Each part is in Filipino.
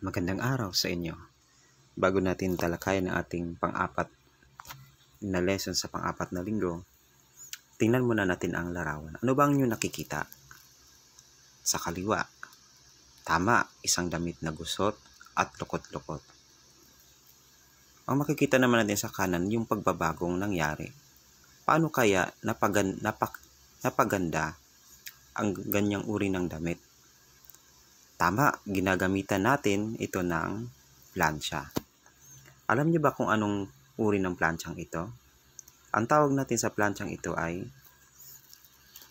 Magandang araw sa inyo. Bago natin talakayan ang ating pang-apat na lesson sa pang-apat na linggo, tingnan muna natin ang larawan. Ano ba ang inyong nakikita? Sa kaliwa, tama, isang damit na gusot at lukot-lukot. Ang makikita naman natin sa kanan, yung pagbabagong nangyari. Paano kaya napaganda ang ganyang uri ng damit? Tama, ginagamitan natin ito ng plancha. Alam niyo ba kung anong uri ng planchang ito? Ang tawag natin sa planchang ito ay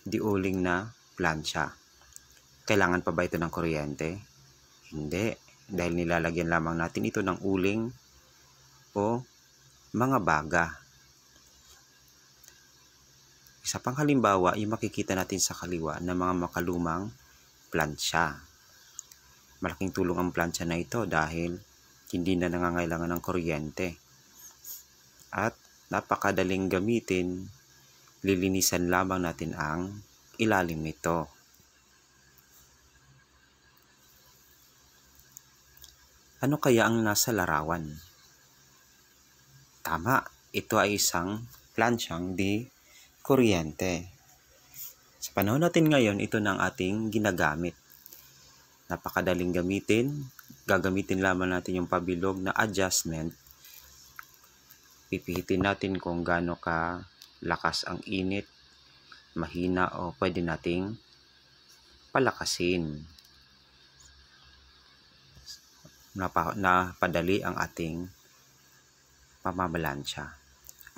diuling na plancha. Kailangan pa ba ito ng kuryente? Hindi, dahil nilalagyan lamang natin ito ng uling o mga baga. Isa pang halimbawa, yung makikita natin sa kaliwa na mga makalumang plancha. Malaking tulong ang plancha na ito dahil hindi na nangangailangan ng kuryente. At napakadaling gamitin, lilinisan lamang natin ang ilalim nito. Ano kaya ang nasa larawan? Tama, ito ay isang planchang di kuryente. Sa panahon natin ngayon, ito na ang ating ginagamit. Napakadaling gamitin. Gagamitin lamang natin yung pabilog na adjustment. Pipihitin natin kung gaano ka lakas ang init, mahina o pwede nating palakasin. Napadali ang ating pamamalansya.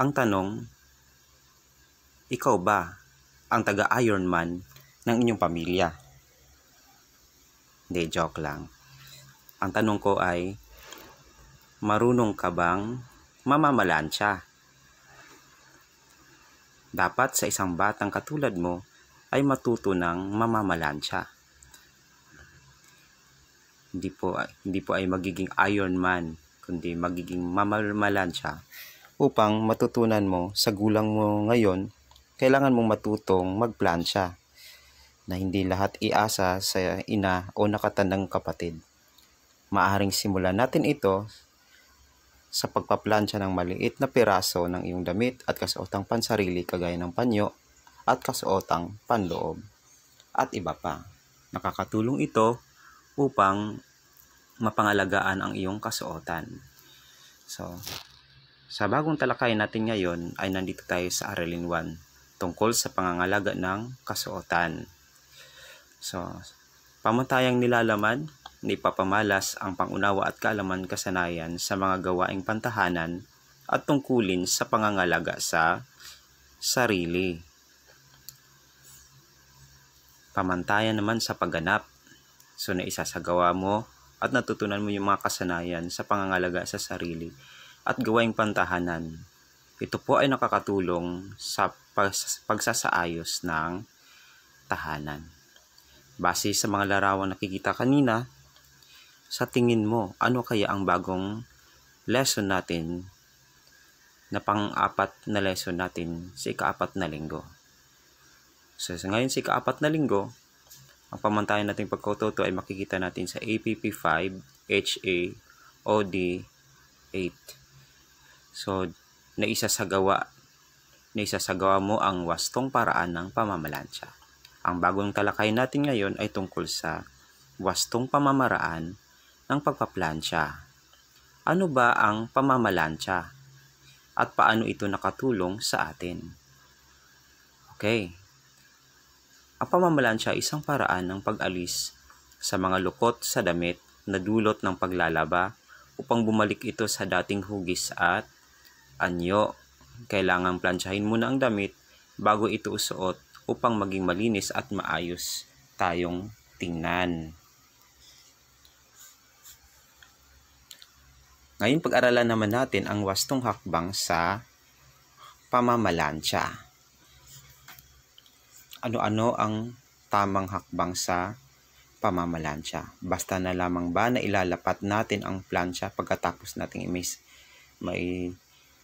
Ang tanong, ikaw ba ang taga-Ironman ng inyong pamilya? Hindi, joke lang. Ang tanong ko ay, marunong ka bang mamamalansya? Dapat sa isang batang katulad mo ay matuto ng mamamalansya. Hindi po ay magiging Ironman, kundi magiging mamamalansya. Upang matutunan mo sa gulang mo ngayon, kailangan mong matutong magplansya na hindi lahat iasa sa ina o nakatandang kapatid. Maaaring simulan natin ito sa pagpaplansya ng maliit na piraso ng iyong damit at kasuotang pansarili kagaya ng panyo at kasuotang panloob at iba pa. Nakakatulong ito upang mapangalagaan ang iyong kasuotan. So, sa bagong talakayan natin ngayon ay nandito tayo sa Aralin 1 tungkol sa pangangalaga ng kasuotan. So, pamantayang nilalaman, ni papamalas ang pangunawa at kaalaman kasanayan sa mga gawaing pantahanan at tungkulin sa pangangalaga sa sarili. Pamantayan naman sa pagganap. So, naisasagawa mo at natutunan mo yung mga kasanayan sa pangangalaga sa sarili at gawaing pantahanan. Ito po ay nakakatulong sa pagsasaayos ng tahanan. Base sa mga larawang nakikita kanina, sa tingin mo, ano kaya ang bagong lesson natin na pang-apat na lesson natin sa ika-4 na linggo? So, ngayon sa ika-4 na linggo, ang pamantayan nating pagkututo ay makikita natin sa APP 5, HA, OD 8. So, naisasagawa mo ang wastong paraan ng pamamalansya. Ang bagong talakayan natin ngayon ay tungkol sa wastong pamamaraan ng pagpaplansya. Ano ba ang pamamalansya? At paano ito nakatulong sa atin? Okay. Ang pamamalansya ay isang paraan ng pag-alis sa mga lukot sa damit na dulot ng paglalaba upang bumalik ito sa dating hugis at anyo. Kailangang plansyahin muna ang damit bago ito usuot upang maging malinis at maayos tayong tingnan. Ngayon pag-aralan naman natin ang wastong hakbang sa pamamalansya. Ano-ano ang tamang hakbang sa pamamalansya? Basta na lamang ba na ilalapat natin ang plansya pagkatapos nating may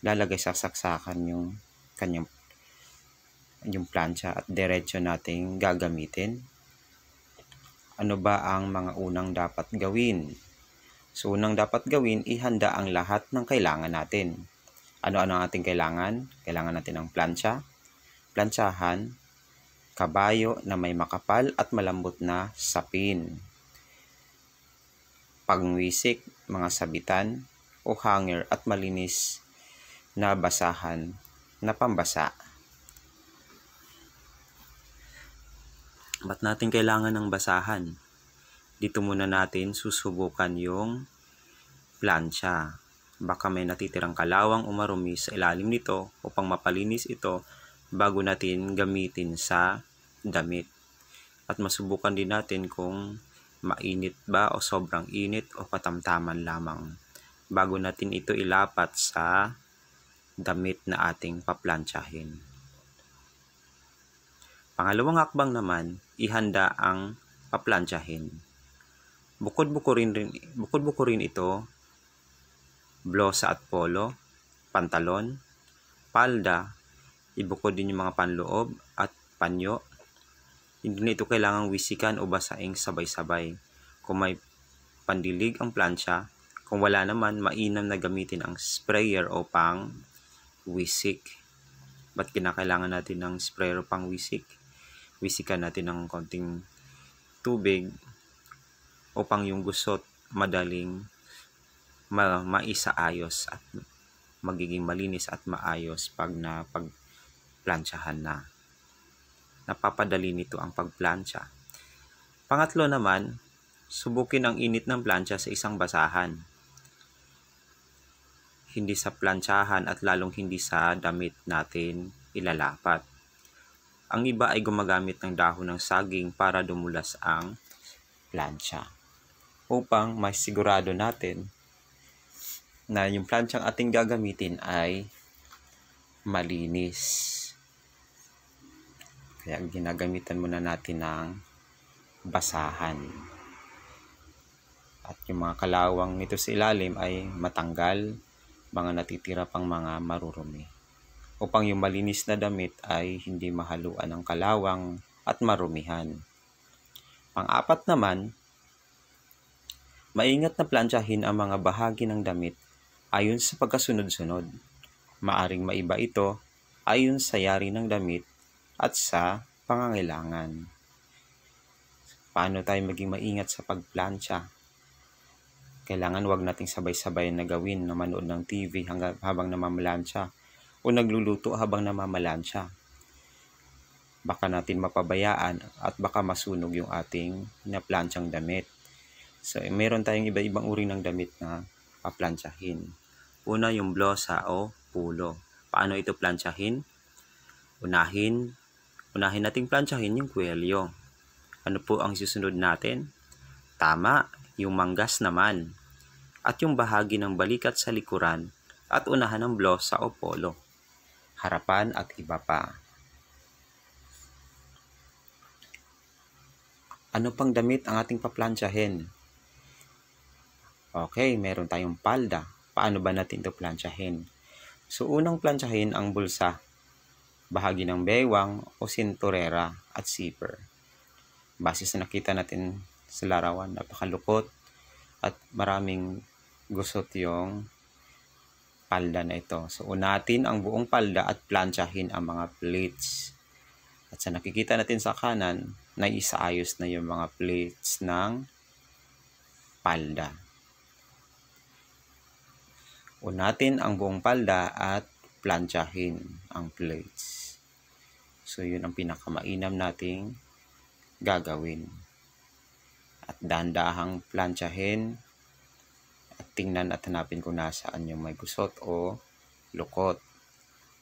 lalagay sa saksakan yung plansya at diretso nating gagamitin? Ano ba ang mga unang dapat gawin? So, unang dapat gawin, ihanda ang lahat ng kailangan natin. Ano-ano ang ating kailangan? Kailangan natin ng plancha, plantsahan, kabayo na may makapal at malambot na sapin, pangwisik, mga sabitan o hanger at malinis na basahan na pambasa. Ba't natin kailangan ng basahan? Dito muna natin susubukan yung plancha. Baka may natitirang kalawang o marumi sa ilalim nito upang mapalinis ito bago natin gamitin sa damit. At masubukan din natin kung mainit ba o sobrang init o katamtaman lamang bago natin ito ilapat sa damit na ating paplantsahin. Pangalawang hakbang naman, ihanda ang paplantsahin. Bukod-buko rin ito, blosa at polo, pantalon, palda, ibukod din yung mga panloob at panyo. Hindi na ito kailangang wisikan o basaing sabay-sabay. Kung may pandilig ang plancha, kung wala naman, mainam na gamitin ang sprayer o pang wisik. Ba't kinakailangan natin ng sprayer o pang wisik? Wisikan natin ng konting tubig upang yung gusot madaling maisaayos at magiging malinis at maayos pag pagplantsahan na. Napapadali nito ang pagplantsa. Pangatlo naman, subukin ang init ng plancha sa isang basahan. Hindi sa plantsahan at lalong hindi sa damit natin ilalapat. Ang iba ay gumagamit ng dahon ng saging para dumulas ang plancha. Upang masigurado natin na yung plantsyang ating gagamitin ay malinis. Kaya ginagamitan muna natin ng basahan. At yung mga kalawang nito sa ilalim ay matanggal, mga natitira pang mga marurumi. Upang yung malinis na damit ay hindi mahaluan ng kalawang at marumihan. Pang-apat naman, maingat na plantsahin ang mga bahagi ng damit ayon sa pagkasunod-sunod. Maaring maiba ito ayon sa yari ng damit at sa pangangailangan. Paano tayo maging maingat sa pagplantsa? Kailangan wag nating sabay-sabay na gawin na manood ng TV habang namamalansya o nagluluto habang namamalansya. Baka natin mapabayaan at baka masunog yung ating naplantsang damit. So, meron tayong iba-ibang uri ng damit na paplantsahin. Una, yung blosa o pulo. Paano ito plantsahin? Unahin nating plantsahin yung kwelyo. Ano po ang susunod natin? Tama, yung manggas naman. At yung bahagi ng balikat sa likuran at unahan ng blosa o polo. Harapan at iba pa. Ano pang damit ang ating paplantsahin? Okay, meron tayong palda. Paano ba natin ito plantsahin? So, unang plantsahin ang bulsa, bahagi ng bewang o sinturera at zipper. Base sa nakita natin sa larawan, napakalupot at maraming gusot yung palda na ito. So, unatin ang buong palda at plantsahin ang mga pleats. At sa nakikita natin sa kanan, naisaayos na yung mga pleats ng palda. Unatin ang buong palda at plantsahin ang pleats. So, yun ang pinakamainam nating gagawin. At dahan-dahang plantsahin at tingnan at hanapin kung nasaan yung may gusot o lukot.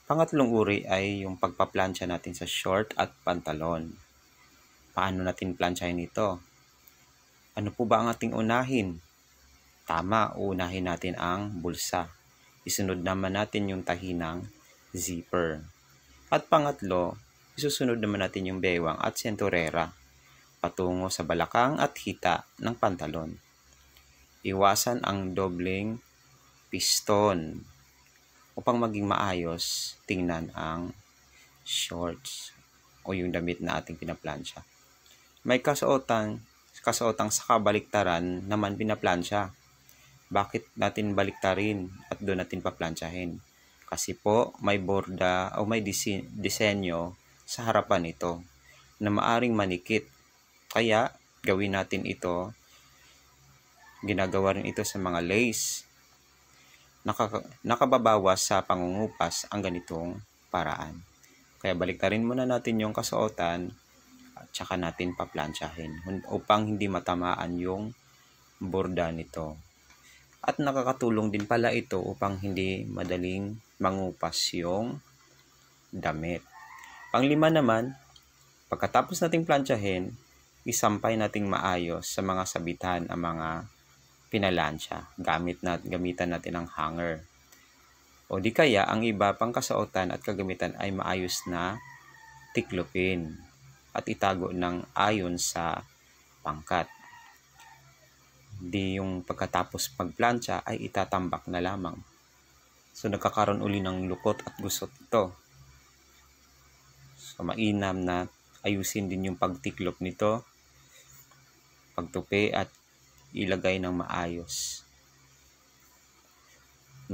Pangatlong uri ay yung pagpaplantsa natin sa short at pantalon. Paano natin plantsahin ito? Ano po ba ang ating unahin? Tama, unahin natin ang bulsa. Isunod naman natin yung tahi ng zipper. At pangatlo, isusunod naman natin yung bewang at senturera patungo sa balakang at hita ng pantalon. Iwasan ang dobleng piston upang maging maayos tingnan ang shorts o yung damit na ating pinaplansya. May kasuotang sa kabaliktaran naman pinaplansya. Bakit natin baliktarin at doon natin paplantsahin? Kasi po may borda o may disenyo sa harapan nito na maaring manikit. Kaya gawin natin ito, ginagawa rin ito sa mga lace. Nakababawas sa pangungupas ang ganitong paraan. Kaya baliktarin muna natin yung kasuotan at saka natin paplantsahin upang hindi matamaan yung borda nito. At nakakatulong din pala ito upang hindi madaling mangupas yung damit. Panglima naman, pagkatapos nating plantsahin, isampay nating maayos sa mga sabitan ang mga pinalansya. Gamitan natin ang hanger. O di kaya, ang iba pang kasuotan at kagamitan ay maayos na tiklopin at itago ng ayon sa pangkat. Di yung pagkatapos pagplantsa ay itatambak na lamang. So nagkakaroon uli ng lukot at gusot ito. So mainam na ayusin din yung pagtiklop nito, pagtupi at ilagay ng maayos.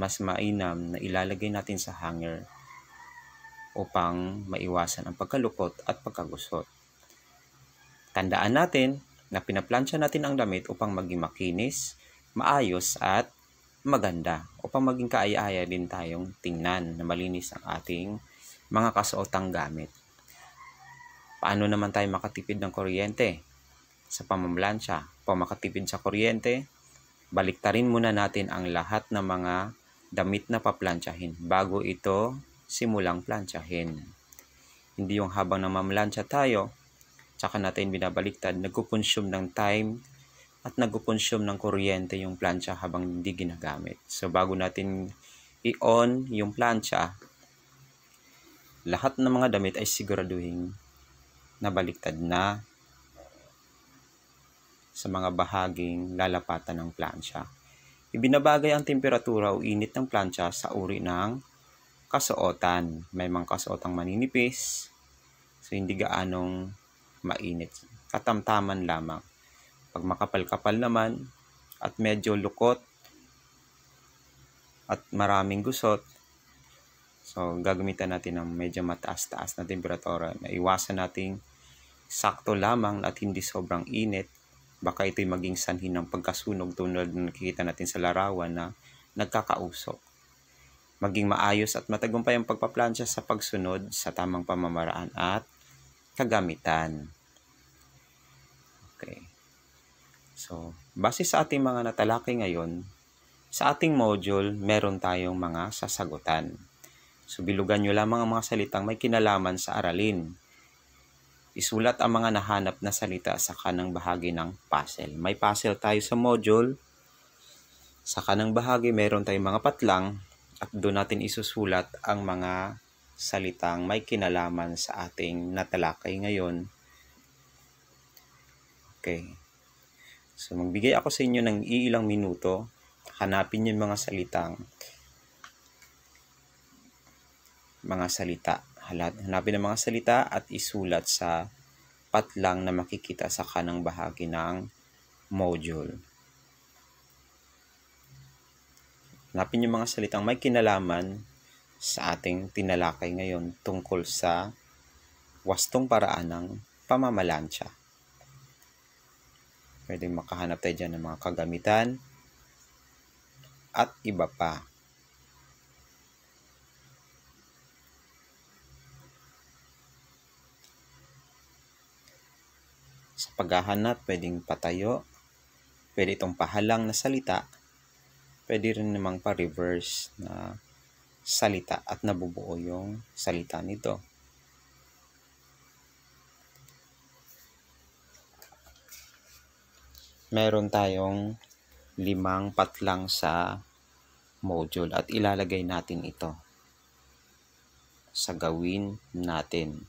Mas mainam na ilalagay natin sa hanger upang maiwasan ang pagkalukot at pagkagusot. Tandaan natin na pinaplansya natin ang damit upang maging makinis, maayos at maganda. Upang maging kaaya-aya din tayong tingnan na malinis ang ating mga kasuotang gamit. Paano naman tayo makatipid ng kuryente sa pamamlansya? Upang makatipid sa kuryente, baliktarin muna natin ang lahat ng mga damit na paplantsahin bago ito simulang plantsahin. Hindi yung habang namamlansya tayo, tsaka natin binabaliktad, nagkukonsume ng time at nagkukonsume ng kuryente yung plancha habang hindi ginagamit. So bago natin i-on yung plancha, lahat ng mga damit ay siguraduhin nabaliktad na sa mga bahaging lalapatan ng plancha. Ibinabagay ang temperatura o init ng plancha sa uri ng kasuotan. May mga kasuotang maninipis, so hindi gaanong mainit. Katamtaman lamang. Pag makapal-kapal naman at medyo lukot at maraming gusot, so gagamitan natin ng medyo mataas-taas na temperatura. Naiwasan nating sakto lamang at hindi sobrang init. Baka ito'y maging sanhi ng pagkasunog tulad na nakikita natin sa larawan na nagkakausok. Maging maayos at matagumpay ang pagpaplansya sa pagsunod sa tamang pamamaraan at kagamitan. Okay. So, base sa ating mga natalakay ngayon, sa ating module, meron tayong mga sasagutan. So, bilugan nyo lamang ang mga salitang may kinalaman sa aralin. Isulat ang mga nahanap na salita sa kanang bahagi ng puzzle. May puzzle tayo sa module. Sa kanang bahagi, meron tayong mga patlang at doon natin isusulat ang mga salitang may kinalaman sa ating natalakay ngayon. Okay. So, magbigay ako sa inyo ng iilang minuto. Hanapin yung mga salita. Hanapin ang mga salita at isulat sa patlang na makikita sa kanang bahagi ng module. Hanapin yung mga salitang may kinalaman sa ating tinalakay ngayon tungkol sa wastong paraan ng pamamalansya. Pwede makahanap tayo dyan ng mga kagamitan at iba pa. Sa paghahanap, pwedeng patayo, pwede itong pahalang na salita, pwede rin namang pa-reverse na salita at nabubuo yung salita nito. Meron tayong 5 patlang sa module at ilalagay natin ito sa gawin natin.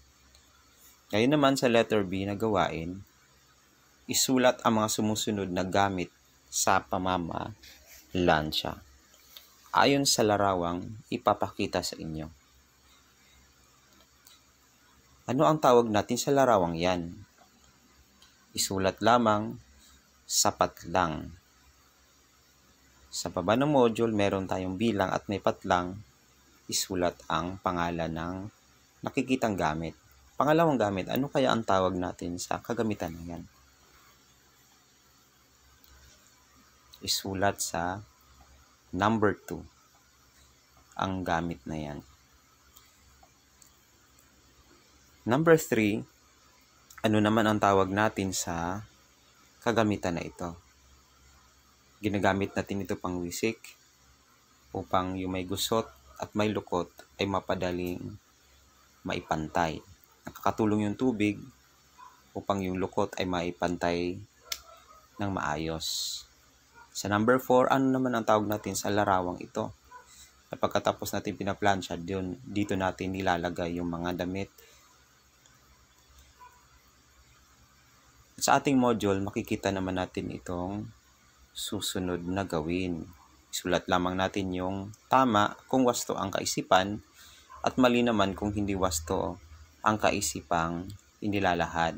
Ngayon naman sa letter B na gawain, isulat ang mga sumusunod na gamit sa pamamalansya ayon sa larawang ipapakita sa inyo. Ano ang tawag natin sa larawang yan? Isulat lamang sa patlang. Sa baba ng module, meron tayong bilang at may patlang. Isulat ang pangalan ng nakikitang gamit. Pangalawang gamit, ano kaya ang tawag natin sa kagamitan na yan? Isulat sa number 2 ang gamit na yan. Number 3, ano naman ang tawag natin sa kagamitan na ito? Ginagamit natin ito pang wisik upang yung may gusot at may lukot ay mapadaling maipantay. Nakakatulong yung tubig upang yung lukot ay maipantay ng maayos. Sa number 4, ano naman ang tawag natin sa larawang ito? Na pagkatapos natin pinaplansya, dito natin nilalagay yung mga damit. Sa ating module, makikita naman natin itong susunod na gawin. Isulat lamang natin yung tama kung wasto ang kaisipan at mali naman kung hindi wasto ang kaisipang inilalahad.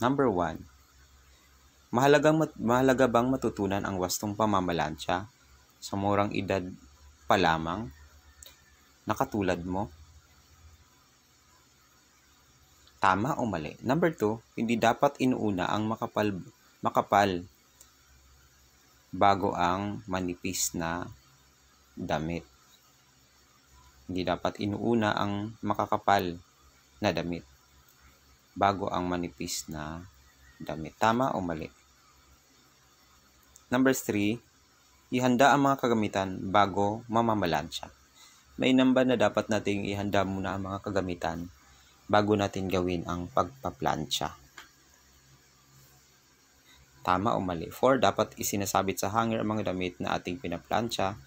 Number 1. Mahalaga bang matutunan ang wastong pamamalansya sa murang edad pa lamang na katulad mo? Tama o mali? Number 2, hindi dapat inuuna ang makapal bago ang manipis na damit. Hindi dapat inuuna ang makakapal na damit bago ang manipis na damit. Tama o mali? Number 3, ihanda ang mga kagamitan bago mamamalansya. Mainam ba na dapat nating ihanda muna ang mga kagamitan bago natin gawin ang pagpaplansya? Tama o mali? 4, dapat isinasabit sa hanger ang mga damit na ating pinaplansya.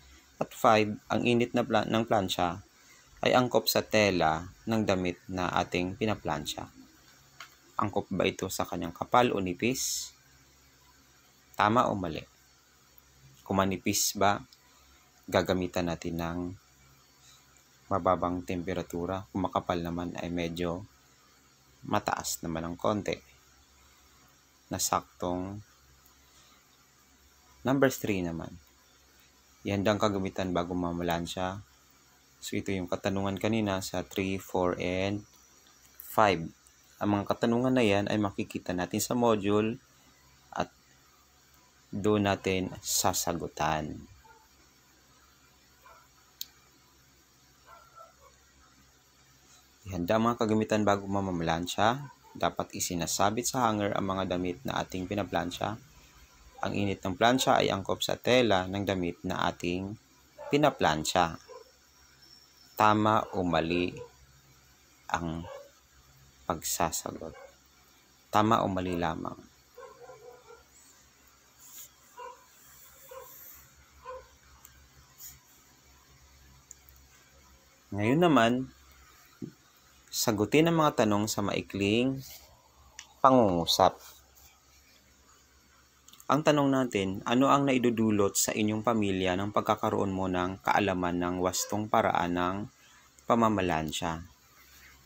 At 5, ang init ng plansya ay angkop sa tela ng damit na ating pinaplansya. Angkop ba ito sa kanyang kapal o nipis? Tama o mali? Kung manipis ba, gagamitan natin ng mababang temperatura. Kung makapal naman ay medyo mataas naman ng konti na saktong. Number 3 naman, ihanda ang kagamitan bago mamalansya. So ito yung katanungan kanina sa 3, 4, and 5. Ang mga katanungan na yan ay makikita natin sa module at doon natin sasagutan. Ihanda ang mga kagamitan bago mamamalansya. Dapat isinasabit sa hanger ang mga damit na ating pinaplansya. Ang init ng plansya ay angkop sa tela ng damit na ating pinaplansya. Tama o mali ang pagsasagot? Tama o mali lamang? Ngayon naman, sagutin ang mga tanong sa maikling pangungusap. Ang tanong natin, ano ang naidudulot sa inyong pamilya ng pagkakaroon mo ng kaalaman ng wastong paraan ng pamamalansya?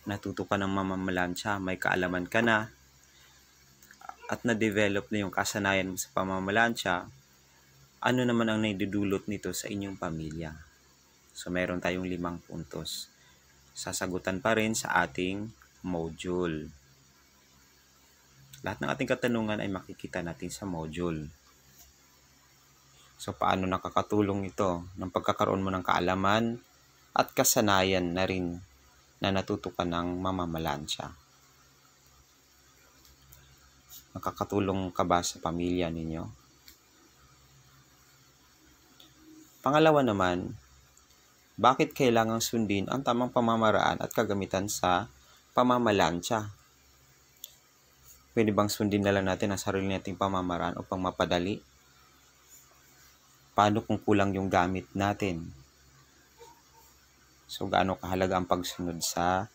Natuto ka ng mamamalansya, may kaalaman ka na, at na-develop na yung kasanayan mo sa pamamalansya. Ano naman ang naidudulot nito sa inyong pamilya? So, meron tayong 5 puntos. Sasagutan pa rin sa ating module. Lahat ng ating katanungan ay makikita natin sa module. So, paano nakakatulong ito ng pagkakaroon mo ng kaalaman at kasanayan na rin na natuto ka ng mamamalansya? Nakakatulong ka ba sa pamilya ninyo? Pangalawa naman, bakit kailangang sundin ang tamang pamamaraan at kagamitan sa pamamalansya? Pwede bang sundin na lang natin ang sarili nating pamamaraan upang mapadali? Paano kung kulang yung gamit natin? So, gaano kahalaga ang pagsunod sa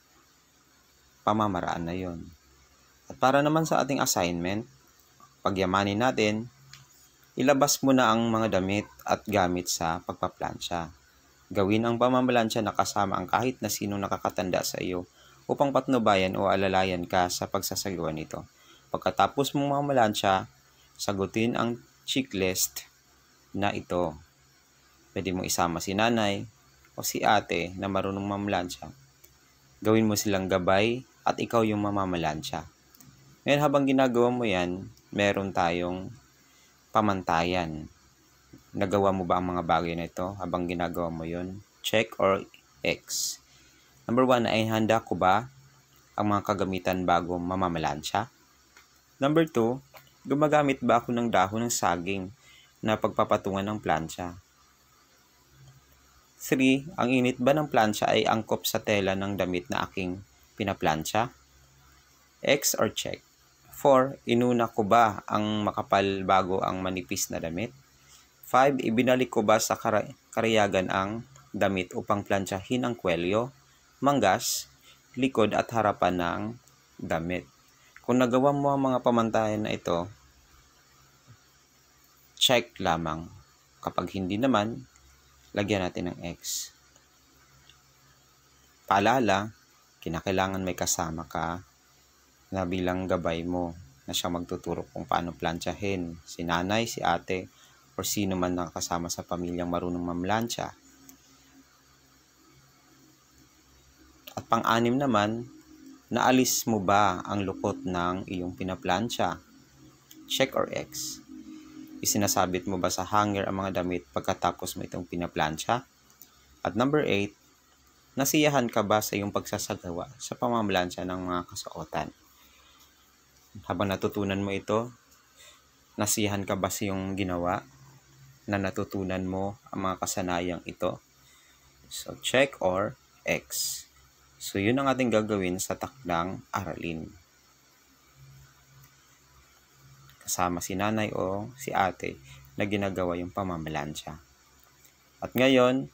pamamaraan na yon? At para naman sa ating assignment, pagyamanin natin, ilabas mo na ang mga damit at gamit sa pagpaplansya. Gawin ang pamamalansya na kasama ang kahit na sinong nakakatanda sa iyo upang patnubayan o alalayan ka sa pagsasagawa nito. Pagkatapos mong mamalansya, sagutin ang checklist na ito. Pwede mong isama si nanay o si ate na marunong mamalansya. Gawin mo silang gabay at ikaw yung mamamalansya. Ngayon habang ginagawa mo yan, meron tayong pamantayan. Nagawa mo ba ang mga bagay na ito habang ginagawa mo yun? Check or X. Number 1, ay handa ko ba ang mga kagamitan bago mamamalansya? Number 2, gumagamit ba ako ng dahon ng saging na pagpapatungan ng plancha? 3, ang init ba ng plancha ay angkop sa tela ng damit na aking pinaplansya? X or check. 4, inuna ko ba ang makapal bago ang manipis na damit? 5, ibinalik ko ba sa karayagan ang damit upang plansyahin ang kwelyo, manggas, likod at harapan ng damit? Kung nagawa mo ang mga pamantayan na ito, check lamang. Kapag hindi naman, lagyan natin ng X. Paalala, kinakailangan may kasama ka na bilang gabay mo na siya magtuturo kung paano plansyahin. Si nanay, si ate, o sino man nakasama sa pamilyang marunong mamlansya. At pang-anim naman, naalis mo ba ang lukot ng iyong pinaplansya? Check or X. Isinasabit mo ba sa hanger ang mga damit pagkatapos mo itong pinaplansya? At number 8, nasiyahan ka ba sa iyong pagsasagawa sa pamamalansya ng mga kasuotan? Habang natutunan mo ito, nasiyahan ka ba sa iyong ginawa na natutunan mo ang mga kasanayang ito? So, check or X. So, yun ang ating gagawin sa takdang aralin. Kasama si nanay o si ate na ginagawa yung pamamalansya. At ngayon,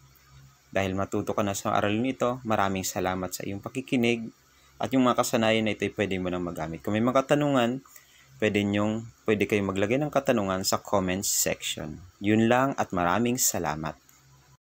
dahil matuto ka na sa aralin ito, maraming salamat sa iyong pakikinig at yung mga kasanayan na ito ay pwede mo nang magamit. Kung may mga katanungan, pwede kayong maglagay ng katanungan sa comments section. Yun lang at maraming salamat.